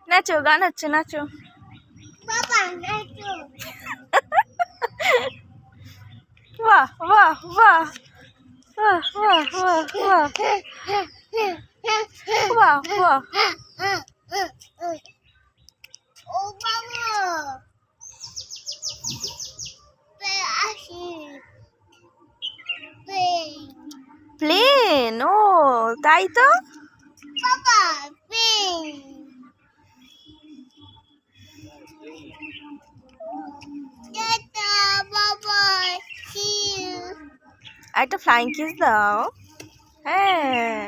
নাচো, গান হচ্ছে, নাচো। বাহ বাহ বাহ বাহ বাহ বাহ বাহ বাহ বাহ। প্লেন, ও তাই তো। একটা ফ্লাইং কিস দাও। হ্যাঁ,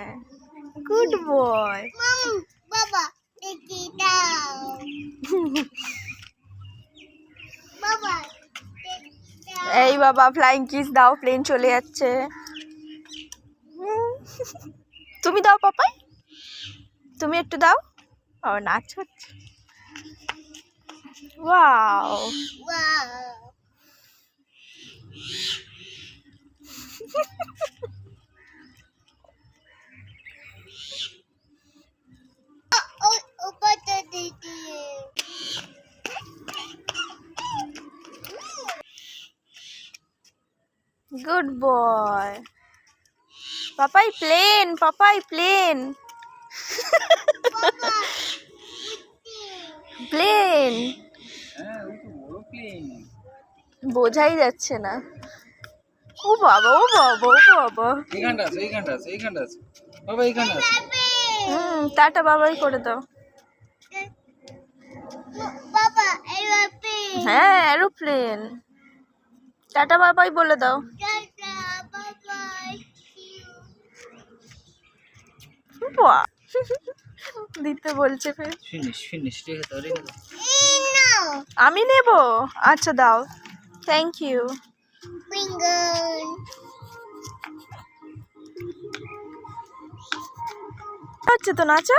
গুড বয়। এই বাবা, ফ্লাইং কিস দাও, প্লেন চলে যাচ্ছে। তুমি দাও পাপাই, তুমি একটু দাও। ও নাচ হচ্ছে। Wow, good boy. Papai plane, Papai plane. Plane বোঝাই যাচ্ছে না। ও বাবা, ও বাবা, ও বাবা। এইখানটা আছে, এইখানটা আছে, এইখানটা আছে বাবা, এইখানটা আছে। টাটা বাবাই করে দাও। হ্যাঁ, এরোপ্লেন। টাটা বাবাই বলে দাও। বাহ, দিতে বলছে ফের। ফিনিশ ফিনিশ, রেখে দাও, রেখে দাও। আমি নেব, আচ্ছা দাও, থ্যাংক ইউ। হচ্ছে তো, নাচো।